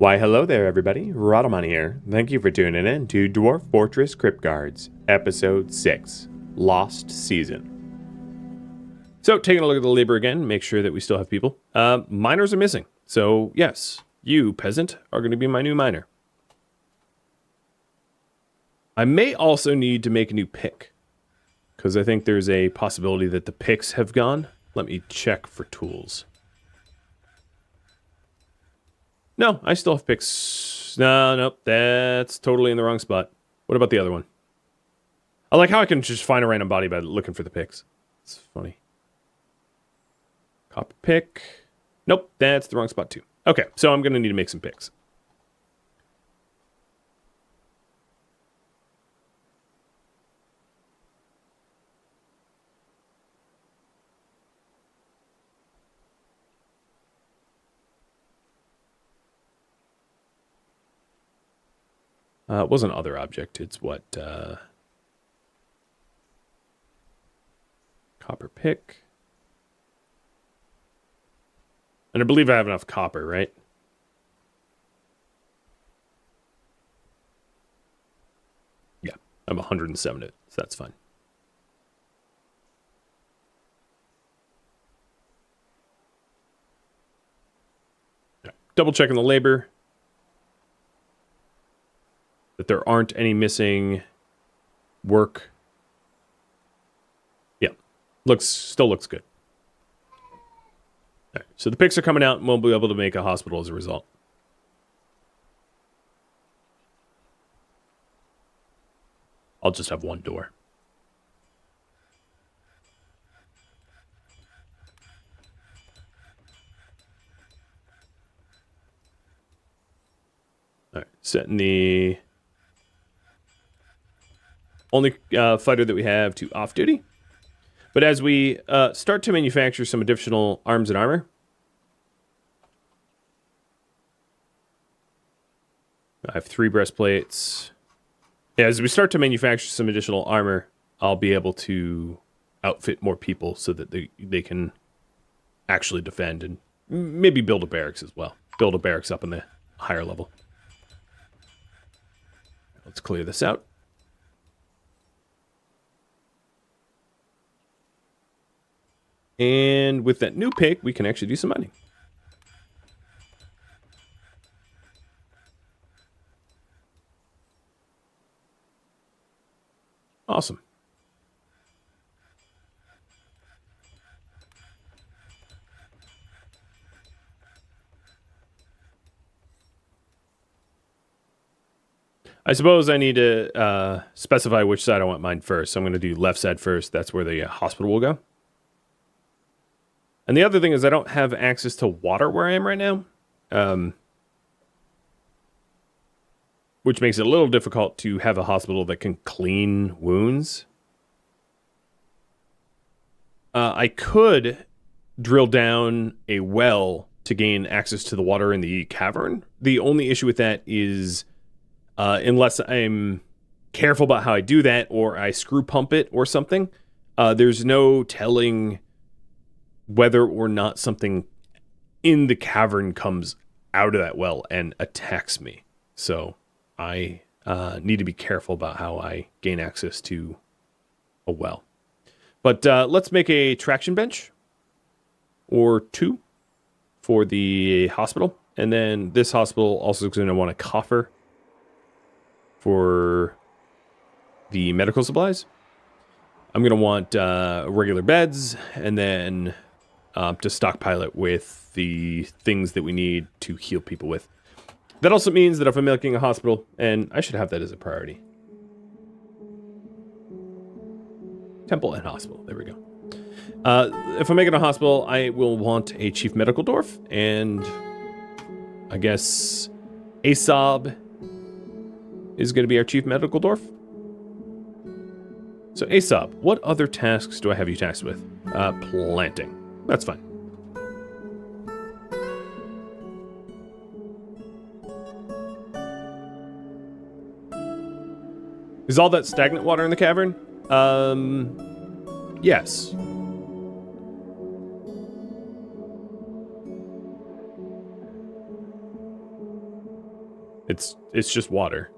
Why, hello there, everybody. Rhadamant here. Thank you for tuning in to Dwarf Fortress Cryptguards, Episode 6, Lost Season. So, taking a look at the labor again, make sure that we still have people. Miners are missing. So, yes, you, peasant, are going to be my new miner. I may also need to make a new pick, because I think there's a possibility that the picks have gone. Let me check for tools. No, I still have picks. No, nope, that's totally in the wrong spot. What about the other one? I like how I can just find a random body by looking for the picks. It's funny. Copper pick. Nope, that's the wrong spot too. Okay, so I'm going to need to make some picks. It wasn't other object. It's what? Copper pick. And I believe I have enough copper, right? Yeah, I'm 107 it, so that's fine. Right. Double checking the labor. That there aren't any missing work. Yeah, still looks good. All right, so the picks are coming out and we'll be able to make a hospital as a result. I'll just have one door. All right, setting the only fighter that we have to off-duty. But as we start to manufacture some additional arms and armor, I have 3 breastplates. Yeah, as we start to manufacture some additional armor, I'll be able to outfit more people so that they can actually defend and maybe build a barracks as well. Build a barracks up in the higher level. Let's clear this out. And with that new pick, we can actually do some mining. Awesome. I suppose I need to specify which side I want mine first. So I'm going to do left side first. That's where the hospital will go. And the other thing is I don't have access to water where I am right now. Which makes it a little difficult to have a hospital that can clean wounds. I could drill down a well to gain access to the water in the cavern. The only issue with that is unless I'm careful about how I do that or I screw pump it or something, there's no telling whether or not something in the cavern comes out of that well and attacks me. So I need to be careful about how I gain access to a well. But let's make a traction bench or 2 for the hospital. And then this hospital also is going to want a coffer for the medical supplies. I'm going to want regular beds and then to stockpile it with the things that we need to heal people with. That also means that if I'm making a hospital, and I should have that as a priority. Temple and hospital, there we go. If I'm making a hospital, I will want a chief medical dwarf, and I guess Asab is going to be our chief medical dwarf. So Asab, what other tasks do I have you tasked with? Planting. That's fine. Is all that stagnant water in the cavern? Yes. It's just water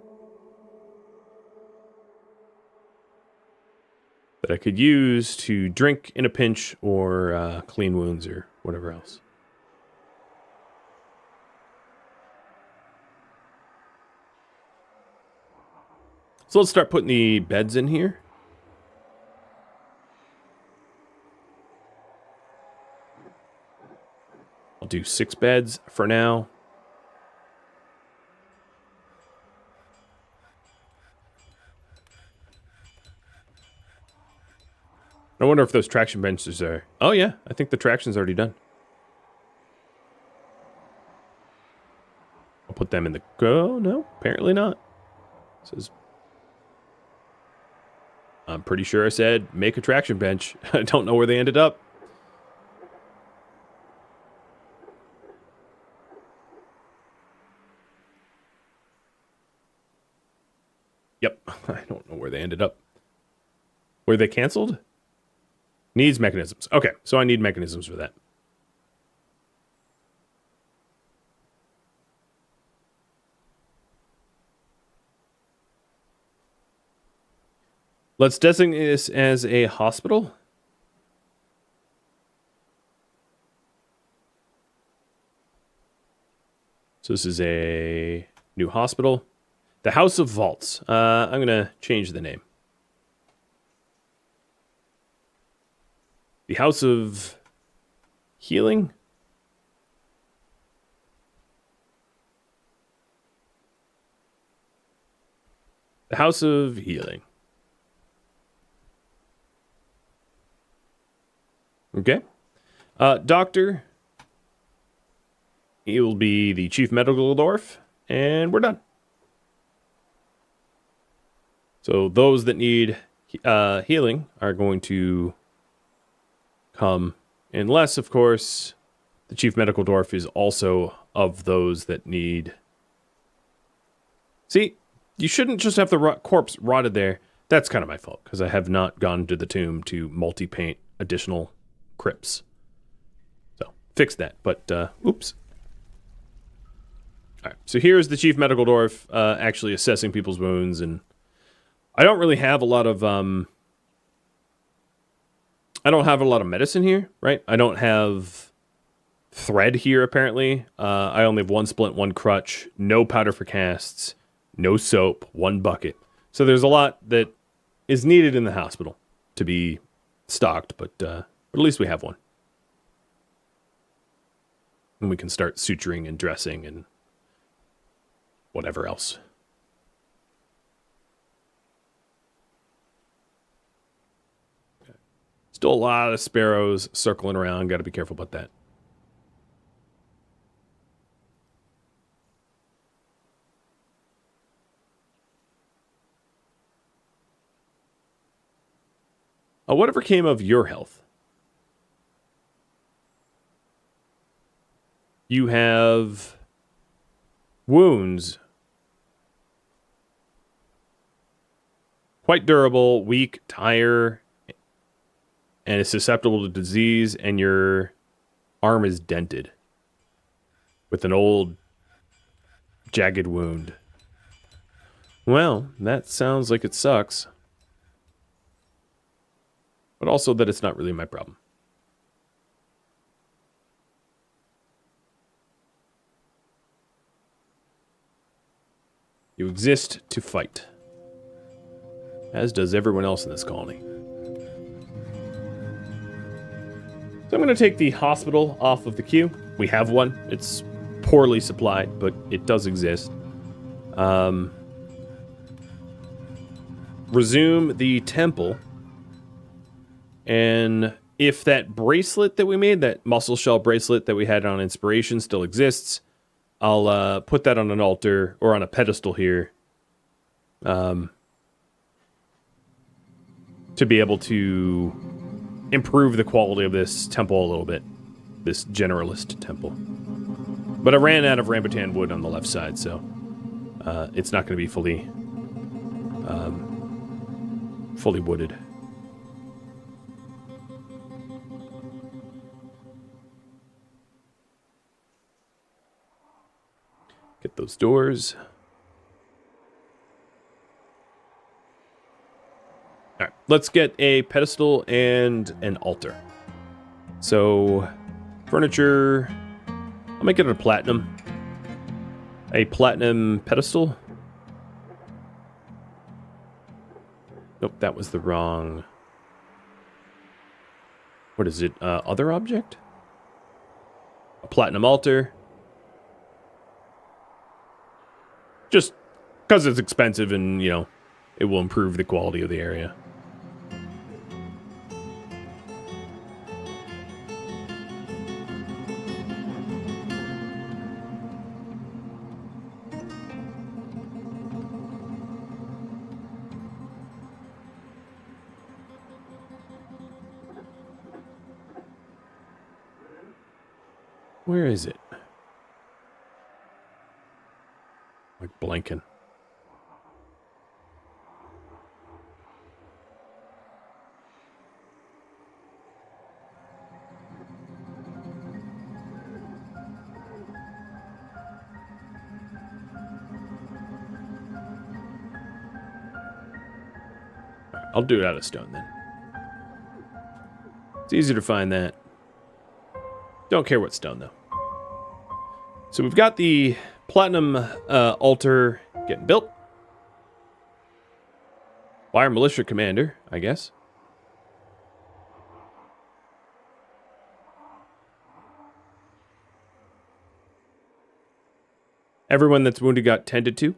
that I could use to drink in a pinch or clean wounds or whatever else. So let's start putting the beds in here. I'll do 6 beds for now. I wonder if those traction benches are... Oh, yeah. I think the traction's already done. I'll put them in the... Oh, no. Apparently not. It says... I'm pretty sure I said make a traction bench. I don't know where they ended up. Yep. I don't know where they ended up. Were they canceled? Needs mechanisms. Okay, so I need mechanisms for that. Let's designate this as a hospital. So this is a new hospital. The House of Vaults. I'm going to change the name. The House of Healing? The House of Healing. Okay. Doctor. He will be the Chief Medical Dwarf. And we're done. So those that need healing are going to come. Unless, of course, the Chief Medical Dwarf is also of those that need... See, you shouldn't just have the corpse rotted there. That's kind of my fault, because I have not gone to the tomb to multi-paint additional crypts. So, fix that. But, oops. Alright, so here's the Chief Medical Dwarf actually assessing people's wounds, and I don't really have a lot of, I don't have a lot of medicine here, right? I don't have thread here, apparently. I only have 1 splint, 1 crutch, no powder for casts, no soap, 1 bucket. So there's a lot that is needed in the hospital to be stocked, but at least we have 1. And we can start suturing and dressing and whatever else. Still a lot of sparrows circling around. Got to be careful about that. Whatever came of your health? You have wounds. Quite durable, weak, tire, and is susceptible to disease, and your arm is dented with an old jagged wound. Well, that sounds like it sucks. But also that it's not really my problem. You exist to fight, as does everyone else in this colony. So I'm going to take the hospital off of the queue. We have one. It's poorly supplied, but it does exist. Resume the temple. And if that bracelet that we made, that muscle shell bracelet that we had on Inspiration still exists, I'll put that on an altar or on a pedestal here. To be able to improve the quality of this temple a little bit. This generalist temple. But I ran out of rambutan wood on the left side, so it's not going to be fully wooded. Get those doors. let's get a pedestal and an altar. So, furniture, I'll make it a platinum. A platinum pedestal. Nope, that was the wrong... What is it? Other object? A platinum altar. Just because it's expensive and, you know, it will improve the quality of the area. Where is it? Like blanking. I'll do it out of stone then. It's easier to find that. Don't care what stone though. So we've got the platinum altar getting built. Wire militia commander, I guess. Everyone that's wounded got tended to.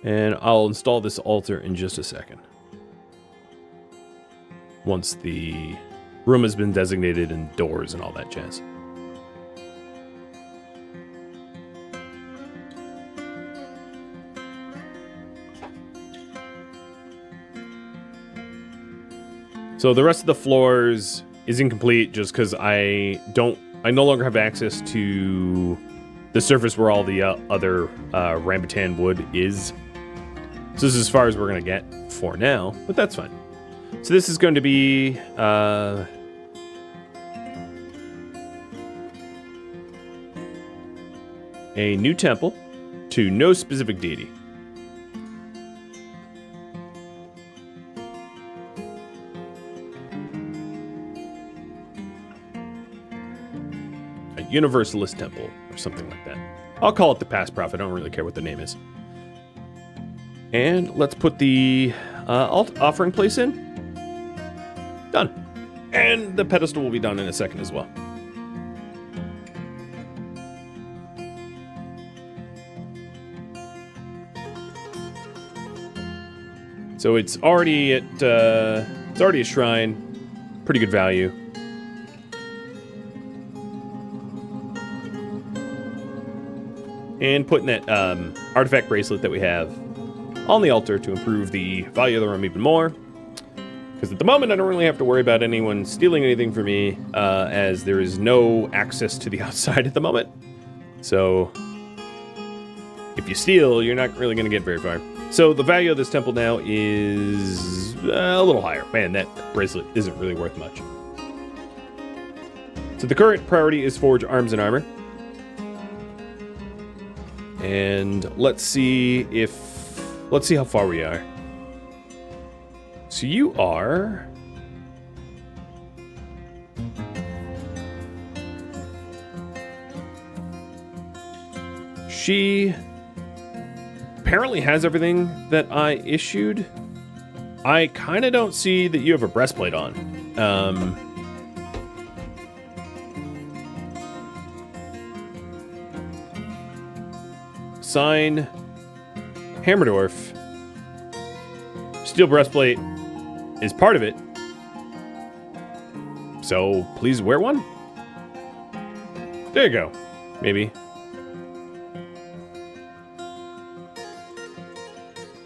And I'll install this altar in just a second. Once the room has been designated and doors and all that jazz. So the rest of the floors is incomplete just because I no longer have access to the surface where all the other rambutan wood is. So this is as far as we're going to get for now, but that's fine. So this is going to be a new temple to no specific deity. A Universalist temple or something like that. I'll call it the Past Prophet. I don't really care what the name is. And let's put the offering place in. Done. And the pedestal will be done in a second as well. So it's already at it's already a shrine, pretty good value. And putting that artifact bracelet that we have on the altar to improve the value of the room even more. Because at the moment I don't really have to worry about anyone stealing anything from me, as there is no access to the outside at the moment. So if you steal, you're not really going to get very far. So the value of this temple now is a little higher. Man, that bracelet isn't really worth much. So the current priority is forge arms and armor. And let's see how far we are. So you are... She apparently has everything that I issued. I kind of don't see that you have a breastplate on. Sign Hammerdorf. Steel breastplate is part of it. So please wear one. There you go. Maybe.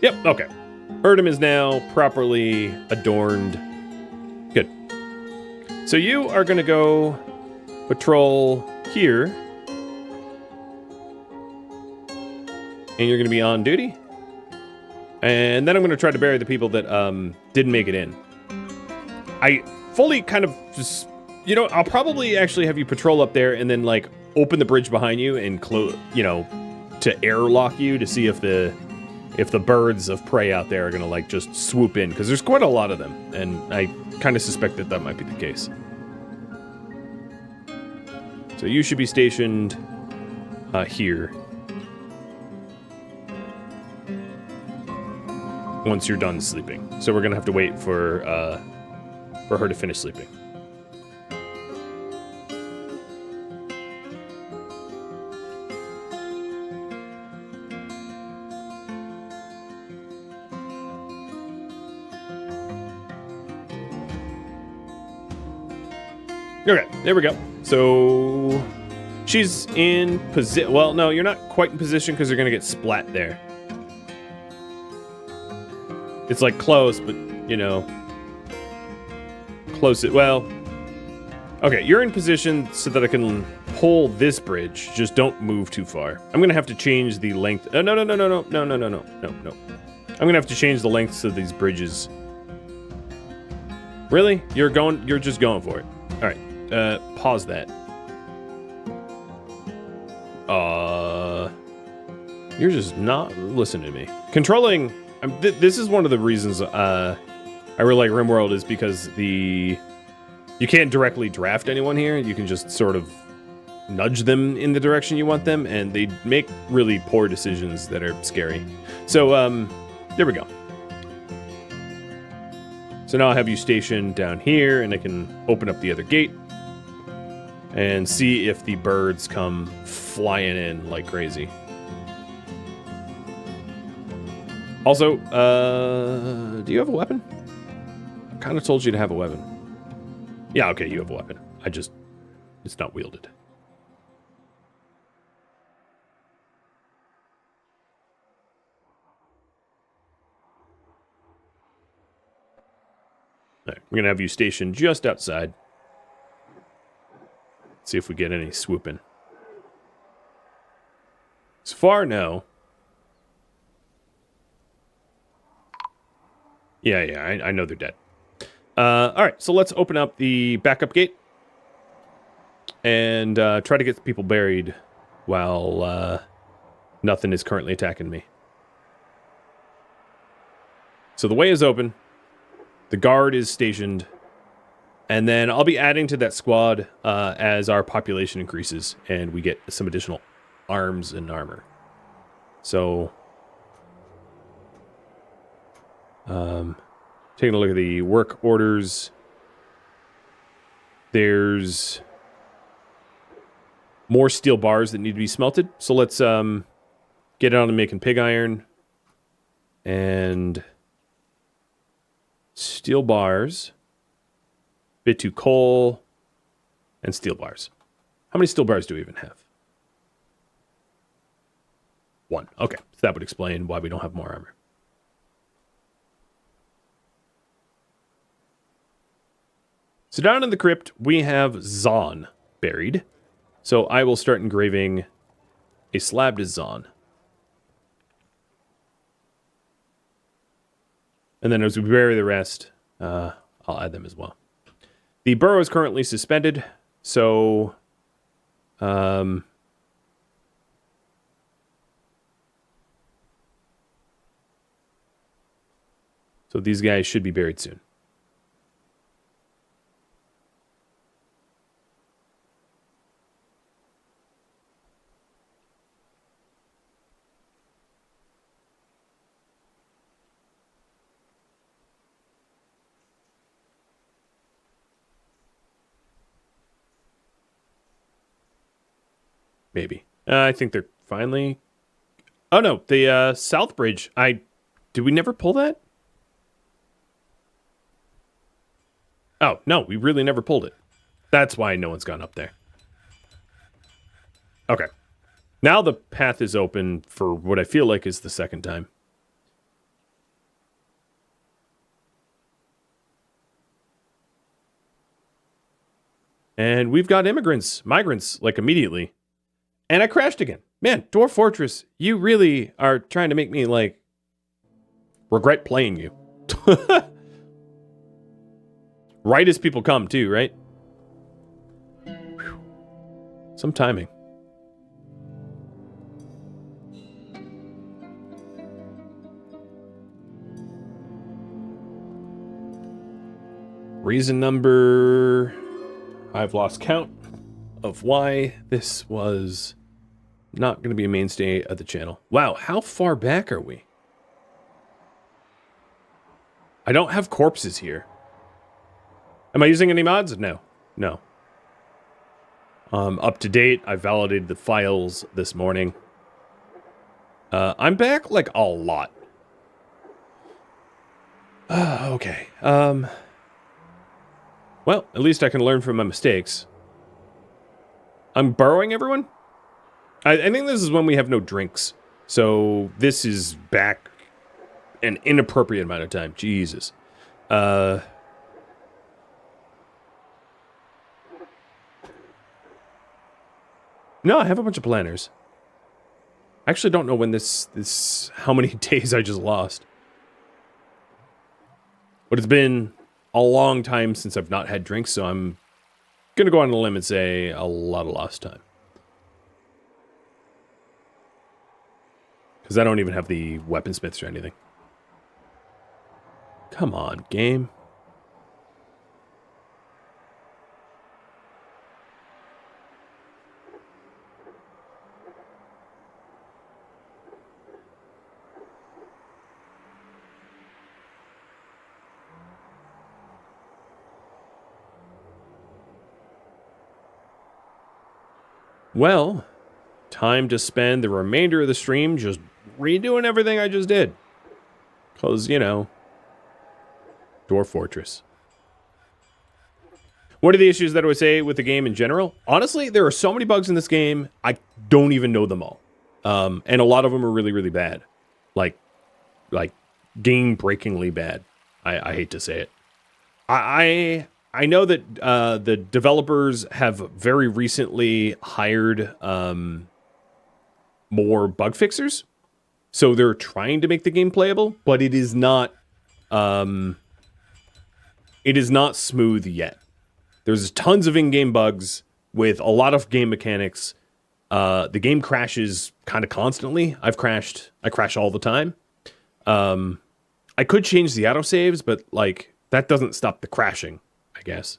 Yep, okay. Erdem is now properly adorned. Good. So you are going to go patrol here. And you're going to be on duty. And then I'm going to try to bury the people that didn't make it in. I fully kind of just... You know, I'll probably actually have you patrol up there and then, like, open the bridge behind you and close, you know, to airlock you to see if the if the birds of prey out there are going to, like, just swoop in. Because there's quite a lot of them. And I kind of suspect that that might be the case. So you should be stationed here. Once you're done sleeping. So we're going to have to wait for her to finish sleeping. Okay, there we go. So she's in position. Well, no, you're not quite in position because you're going to get splat there. It's like close, but, you know, close it. Well, okay, you're in position so that I can pull this bridge. Just don't move too far. I'm going to have to change the length. No. I'm going to have to change the lengths of these bridges. Really? You're just going for it. All right. Pause that. You're just not listening to me. Controlling. This is one of the reasons I really like RimWorld is because you can't directly draft anyone here. You can just sort of nudge them in the direction you want them, and they make really poor decisions that are scary. So, there we go. So now I have you stationed down here, and I can open up the other gate and see if the birds come flying in like crazy. Also, do you have a weapon? I kind of told you to have a weapon. Yeah, okay, you have a weapon. It's not wielded. All right, we're going to have you stationed just outside. See if we get any swooping. So far, no. Yeah, I know they're dead. All right, so let's open up the backup gate and try to get the people buried while nothing is currently attacking me. So the way is open. The guard is stationed. And then I'll be adding to that squad as our population increases and we get some additional arms and armor. So, taking a look at the work orders. There's more steel bars that need to be smelted. So let's get on to making pig iron and steel bars. Bit 2 coal, and steel bars. How many steel bars do we even have? 1. Okay, so that would explain why we don't have more armor. So down in the crypt, we have Zon buried. So I will start engraving a slab to Zon. And then as we bury the rest, I'll add them as well. The burrow is currently suspended, so so these guys should be buried soon. Maybe. I think they're finally... Oh, no. The South Bridge. Did we never pull that? Oh, no. We really never pulled it. That's why no one's gone up there. Okay. Now the path is open for what I feel like is the second time. And we've got migrants, like immediately. And I crashed again. Man, Dwarf Fortress, you really are trying to make me, like, regret playing you. Right as people come, too, right? Whew. Some timing. Reason number... I've lost count of why this was not going to be a mainstay of the channel. Wow, how far back are we? I don't have corpses here. Am I using any mods? No. No. Up to date. I validated the files this morning. I'm back, like, a lot. Okay. Well, at least I can learn from my mistakes. I'm burrowing everyone? I think this is when we have no drinks. So this is back an inappropriate amount of time. Jesus. No, I have a bunch of planners. I actually don't know when how many days I just lost. But it's been a long time since I've not had drinks, so I'm gonna go on a limb and say a lot of lost time. Because I don't even have the weaponsmiths or anything. Come on, game. Well, time to spend the remainder of the stream just redoing everything I just did. Because, you know, Dwarf Fortress. What are the issues that I would say with the game in general? Honestly, there are so many bugs in this game, I don't even know them all. And a lot of them are really, really bad. Like game-breakingly bad. I hate to say it. I know that the developers have very recently hired more bug fixers, so they're trying to make the game playable, but it is not smooth yet. There's tons of in-game bugs with a lot of game mechanics. The game crashes kind of constantly. I crash all the time. I could change the autosaves, but like that doesn't stop the crashing. I guess,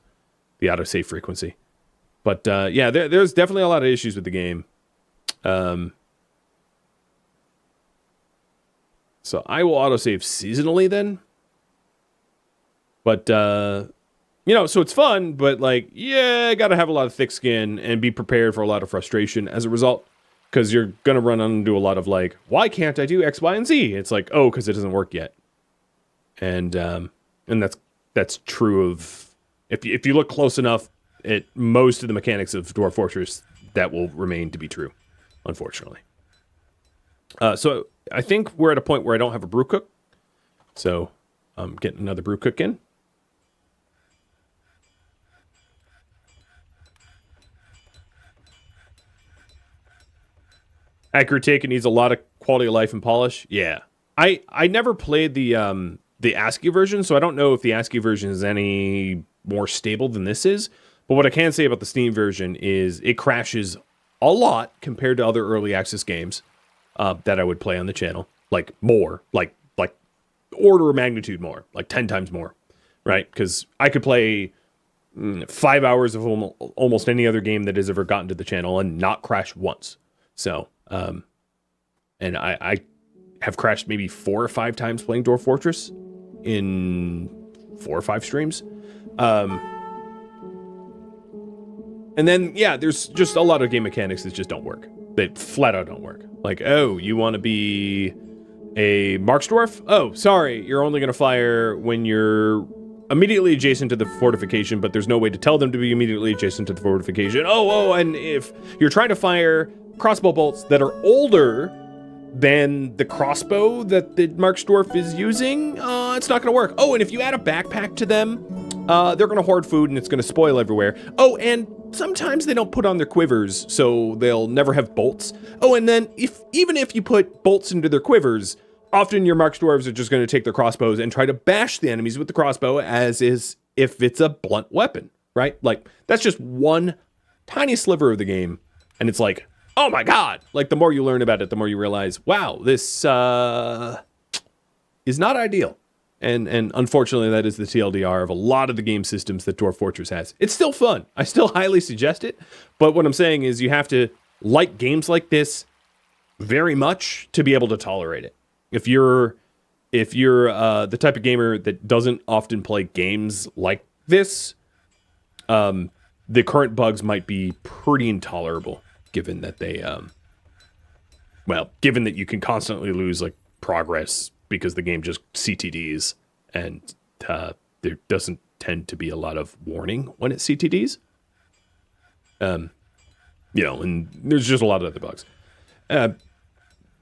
the autosave frequency. But, yeah, there's definitely a lot of issues with the game. So I will autosave seasonally then. But, you know, so it's fun, but, like, yeah, gotta have a lot of thick skin and be prepared for a lot of frustration as a result. Because you're gonna run into a lot of, like, why can't I do X, Y, and Z? It's like, oh, because it doesn't work yet. And that's true of... If you look close enough at most of the mechanics of Dwarf Fortress, that will remain to be true, unfortunately. So I think we're at a point where I don't have a brew cook. So I'm getting another brew cook in. Accurate take, it needs a lot of quality of life and polish. Yeah. I never played the ASCII version, so I don't know if the ASCII version is any more stable than this is. But what I can say about the Steam version is it crashes a lot compared to other early access games that I would play on the channel. Like more, like order of magnitude more, like 10 times more, right? Because I could play 5 hours of almost any other game that has ever gotten to the channel and not crash once. So, and I have crashed maybe 4 or 5 times playing Dwarf Fortress in 4 or 5 streams. And then, yeah, there's just a lot of game mechanics that just don't work. That flat out don't work. Like, oh, you want to be a Marksdwarf? Oh, sorry, you're only going to fire when you're immediately adjacent to the fortification, but there's no way to tell them to be immediately adjacent to the fortification. Oh, and if you're trying to fire crossbow bolts that are older than the crossbow that the Marksdwarf is using, it's not going to work. Oh, and if you add a backpack to them, they're going to hoard food and it's going to spoil everywhere. Oh, and sometimes they don't put on their quivers, so they'll never have bolts. Oh, and then even if you put bolts into their quivers, often your Marksdwarves are just going to take their crossbows and try to bash the enemies with the crossbow as is if it's a blunt weapon, right? Like, that's just one tiny sliver of the game, and it's like, oh my god! Like, the more you learn about it, the more you realize, wow, this is not ideal. And unfortunately, that is the TLDR of a lot of the game systems that Dwarf Fortress has. It's still fun. I still highly suggest it. But what I'm saying is you have to like games like this very much to be able to tolerate it. If you're the type of gamer that doesn't often play games like this, the current bugs might be pretty intolerable, given that given that you can constantly lose like progress because the game just CTDs, and there doesn't tend to be a lot of warning when it CTDs. And there's just a lot of other bugs.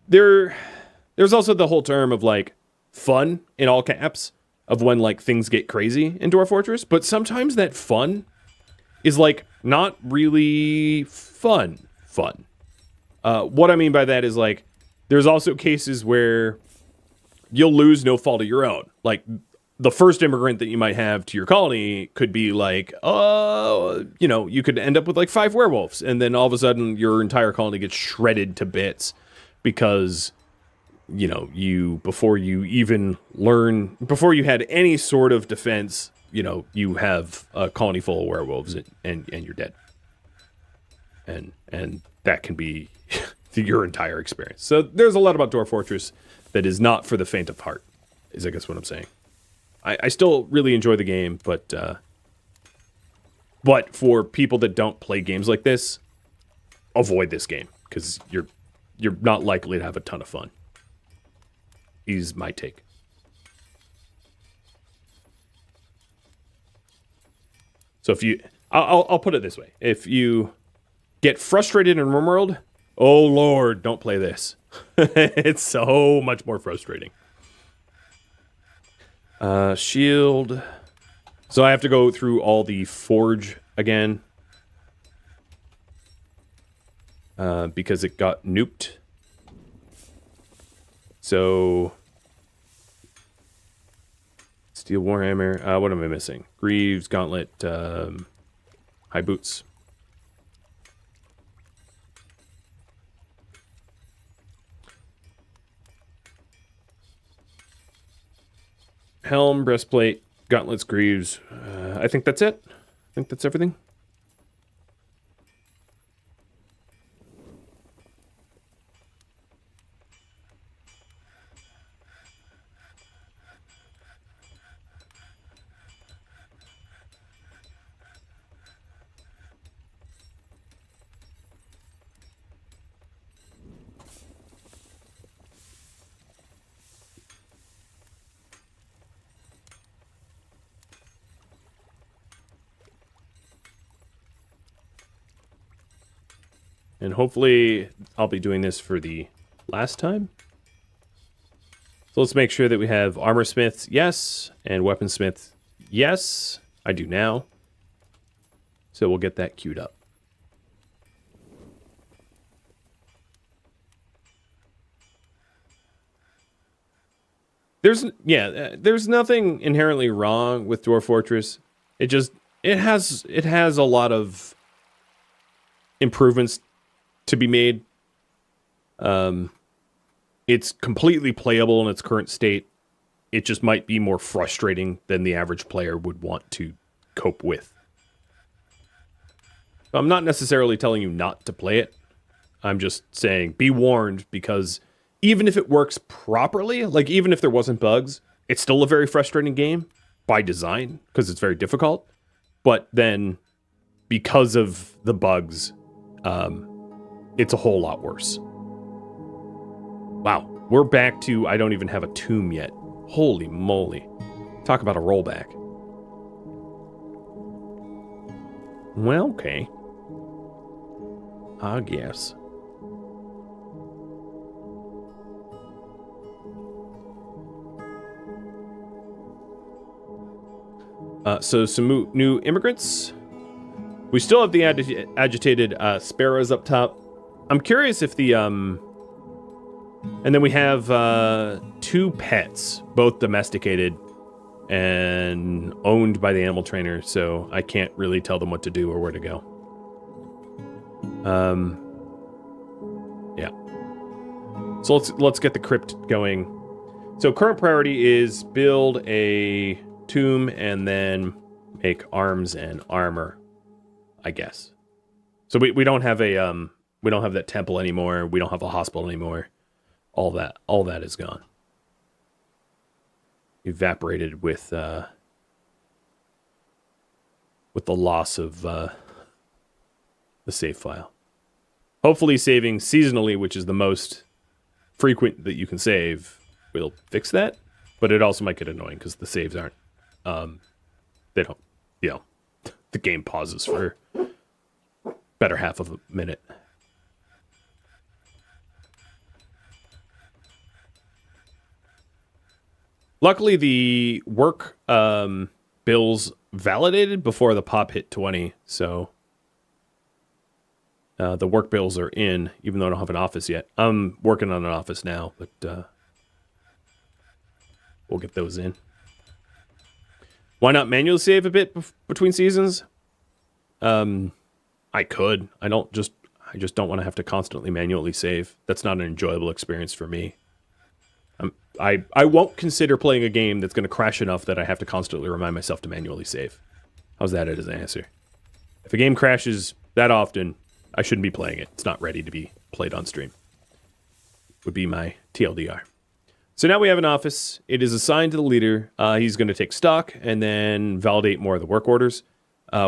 There's also the whole term of like fun in all caps of when like things get crazy in Dwarf Fortress, but sometimes that fun is like not really fun. What I mean by that is like there's also cases where you'll lose no fault of your own. Like the first immigrant that you might have to your colony could be like, you could end up with like 5 werewolves, and then all of a sudden your entire colony gets shredded to bits because before you had any sort of defense, you have a colony full of werewolves and you're dead. And that can be your entire experience. So there's a lot about Dwarf Fortress that is not for the faint of heart, is I guess what I'm saying. I still really enjoy the game, but for people that don't play games like this, avoid this game, because you're not likely to have a ton of fun. Is my take. So I'll put it this way. If you get frustrated in RimWorld, oh Lord, don't play this. It's so much more frustrating. Shield. So I have to go through all the forge again. Because it got nuked. So Steel Warhammer. What am I missing? Greaves, Gauntlet, High Boots. Helm, breastplate, gauntlets, greaves. I think that's it. I think that's everything. And hopefully I'll be doing this for the last time. So let's make sure that we have armor smiths, yes, and weaponsmiths, yes. I do now. So we'll get that queued up. There's nothing inherently wrong with Dwarf Fortress. It has a lot of improvements to be made. It's completely playable in its current state. It just might be more frustrating than the average player would want to cope with. I'm not necessarily telling you not to play it. I'm just saying be warned, because even if it works properly, like even if there wasn't bugs, it's still a very frustrating game by design because it's very difficult. But then because of the bugs, it's a whole lot worse. Wow, we're back to I don't even have a tomb yet. Holy moly. Talk about a rollback. Well, okay. I guess. So some new immigrants. We still have the agitated sparrows up top. I'm curious if the and then we have 2 pets, both domesticated and owned by the animal trainer, so I can't really tell them what to do or where to go. Yeah. So let's get the crypt going. So current priority is build a tomb and then make arms and armor, I guess. So we don't have a we don't have that temple anymore. We don't have a hospital anymore. All that is gone. Evaporated with the loss of the save file. Hopefully saving seasonally, which is the most frequent that you can save, will fix that. But it also might get annoying because the saves aren't, they don't, the game pauses for better half of a minute. Luckily, the work bills validated before the pop hit 20, so the work bills are in, even though I don't have an office yet. I'm working on an office now, but we'll get those in. Why not manually save a bit between seasons? I could. I just don't want to have to constantly manually save. That's not an enjoyable experience for me. I won't consider playing a game that's going to crash enough that I have to constantly remind myself to manually save. How's that as an answer? If a game crashes that often, I shouldn't be playing it. It's not ready to be played on stream. Would be my TLDR. So now we have an office. It is assigned to the leader. He's going to take stock and then validate more of the work orders.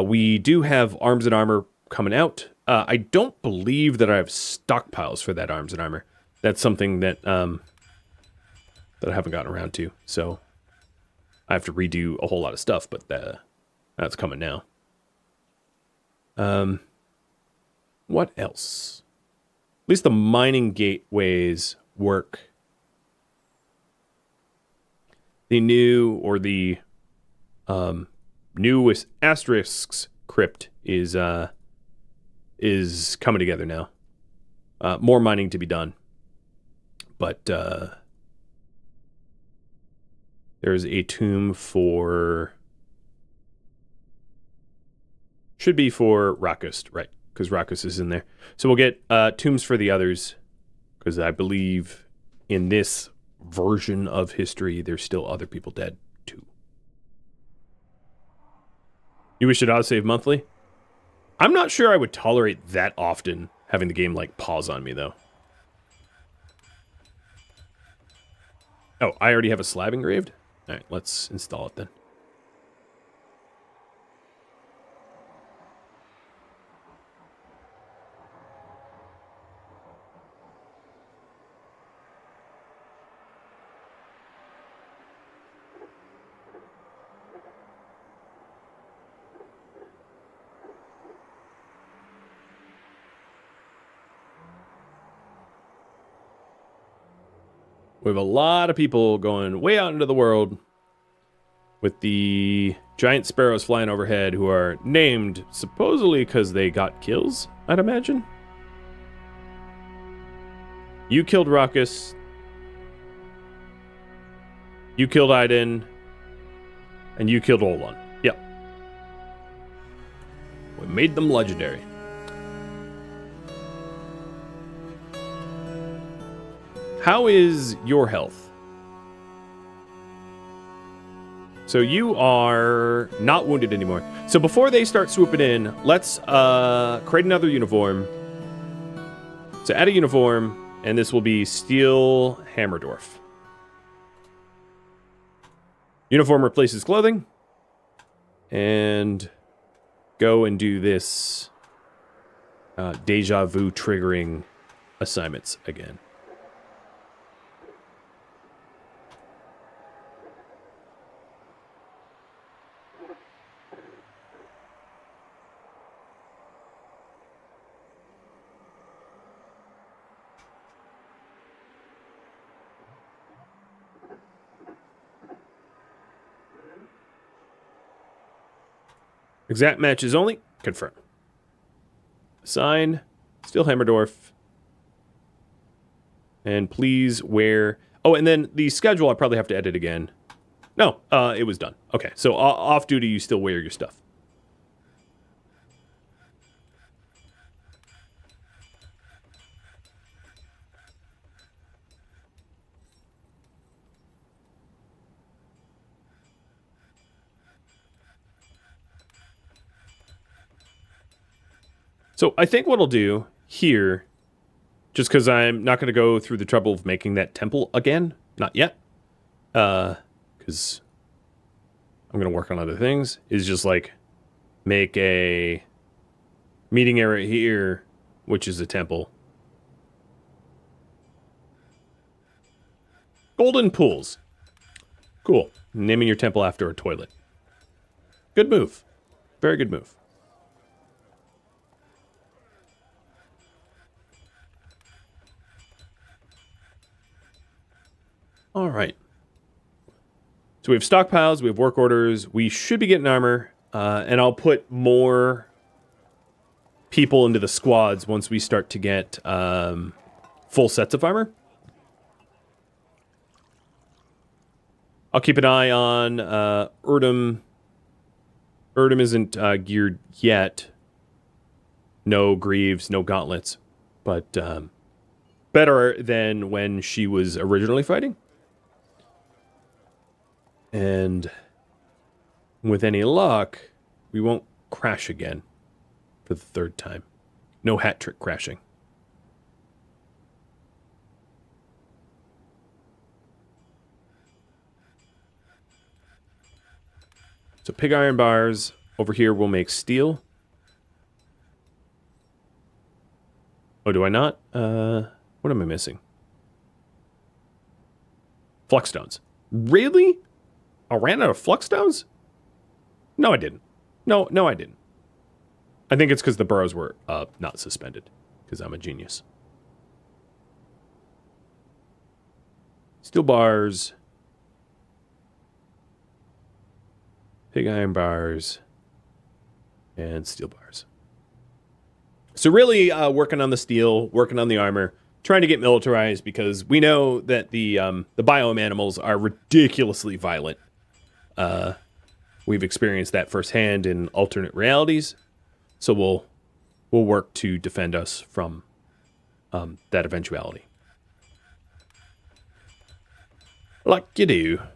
We do have arms and armor coming out. I don't believe that I have stockpiles for that arms and armor. That's something that that I haven't gotten around to. So I have to redo a whole lot of stuff, but that's coming now. What else? At least the mining gateways work. The new, or the newest asterisks crypt is coming together now. More mining to be done. But there's a tomb for... Should be for Rakust, right? Because Rakust is in there. So we'll get tombs for the others. Because I believe in this version of history, there's still other people dead, too. You wish it autosave monthly? I'm not sure I would tolerate that often having the game, like, pause on me, though. Oh, I already have a slab engraved? All right, let's install it then. We have a lot of people going way out into the world with the giant sparrows flying overhead who are named supposedly because they got kills, I'd imagine. You killed Ruckus. You killed Aiden. And you killed Olan. Yep. We made them legendary. How is your health? So you are not wounded anymore. So before they start swooping in, let's create another uniform. So add a uniform, and this will be Steel Hammerdorf. Uniform replaces clothing. And go and do this deja vu triggering assignments again. Exact matches only. Confirm. Assign. Steel Hammerdorf. And please wear... Oh, and then the schedule I probably have to edit again. No, it was done. Okay, so off duty you still wear your stuff. So I think what I'll do here, just because I'm not going to go through the trouble of making that temple again, not yet, because I'm going to work on other things, is just like make a meeting area here, which is a temple. Golden pools. Cool. Naming your temple after a toilet. Good move. Very good move. All right. So we have stockpiles, we have work orders, we should be getting armor, and I'll put more people into the squads once we start to get full sets of armor. I'll keep an eye on Erdem. Erdem isn't geared yet. No greaves, no gauntlets, but better than when she was originally fighting. And with any luck, we won't crash again for the third time. No hat trick crashing. So pig iron bars over here will make steel. Oh, do I not? What am I missing? Flux stones. Really? I ran out of flux stones? No, I didn't. No, I didn't. I think it's because the burrows were not suspended, because I'm a genius. Steel bars. Pig iron bars. And steel bars. So really working on the steel, working on the armor, trying to get militarized, because we know that the biome animals are ridiculously violent. We've experienced that firsthand in alternate realities, so we'll work to defend us from that eventuality. Like you do. All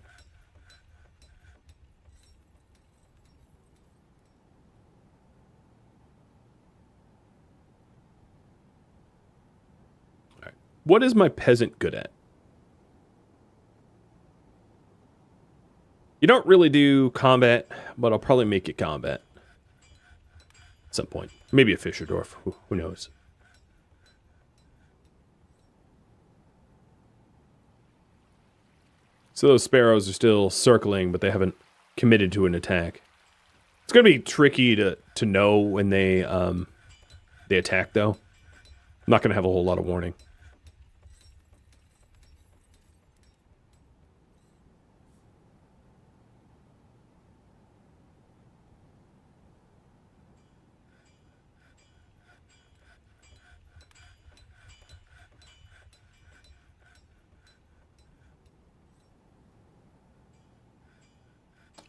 right. What is my peasant good at? You don't really do combat, but I'll probably make it combat at some point. Maybe a fisher dwarf. Who knows? So those sparrows are still circling, but they haven't committed to an attack. It's going to be tricky to know when they attack, though. I'm not going to have a whole lot of warning.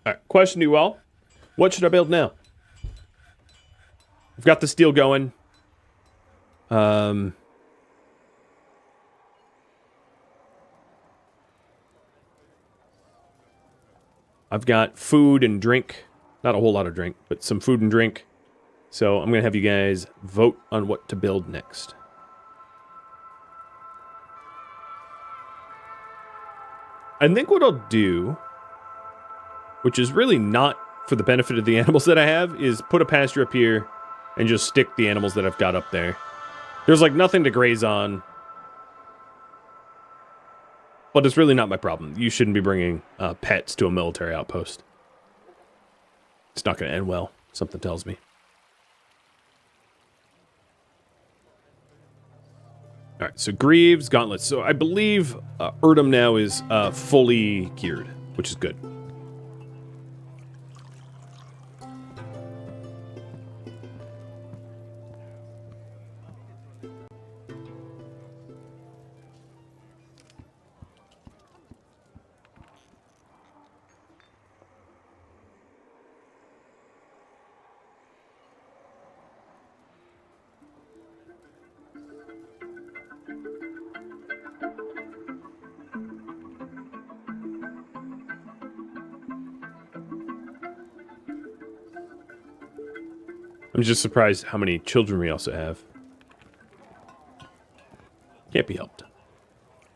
All right, question to you all. What should I build now? I've got the steel going. I've got food and drink. Not a whole lot of drink, but some food and drink. So I'm going to have you guys vote on what to build next. I think what I'll do, which is really not for the benefit of the animals that I have, is put a pasture up here and just stick the animals that I've got up there. There's like nothing to graze on, but it's really not my problem. You shouldn't be bringing pets to a military outpost. It's not going to end well, something tells me. All right, so greaves, gauntlets. So I believe Erdem now is fully geared, which is good. I'm just surprised how many children we also have. Can't be helped.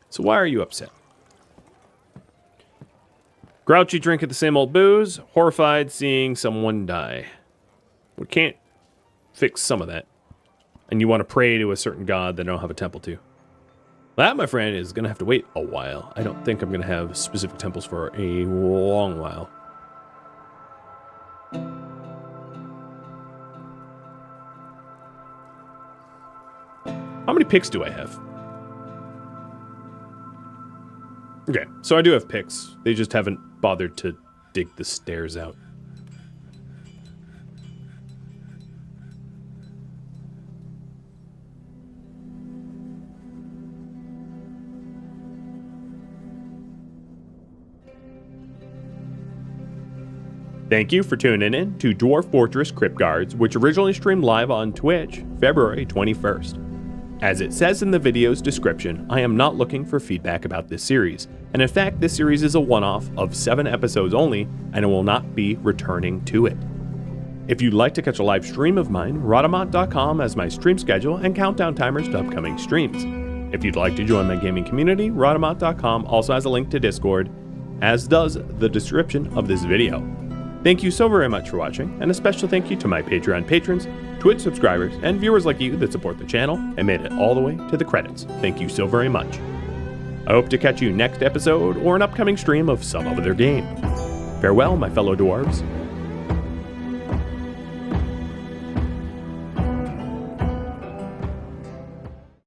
So why are you upset? Grouchy drinking the same old booze, horrified seeing someone die. We can't fix some of that. And you want to pray to a certain god that I don't have a temple to. That, my friend, is going to have to wait a while. I don't think I'm going to have specific temples for a long while. How many picks do I have? Okay, so I do have picks. They just haven't bothered to dig the stairs out. Thank you for tuning in to Dwarf Fortress Cryptguards, which originally streamed live on Twitch, February 21st. As it says in the video's description, I am not looking for feedback about this series, and in fact this series is a one-off of 7 episodes only, and I will not be returning to it. If you'd like to catch a live stream of mine, Rhadamant.com has my stream schedule and countdown timers to upcoming streams. If you'd like to join my gaming community, Rhadamant.com also has a link to Discord, as does the description of this video. Thank you so very much for watching, and a special thank you to my Patreon patrons, Twitch subscribers, and viewers like you that support the channel and made it all the way to the credits. Thank you so very much. I hope to catch you next episode or an upcoming stream of some other game. Farewell, my fellow dwarves.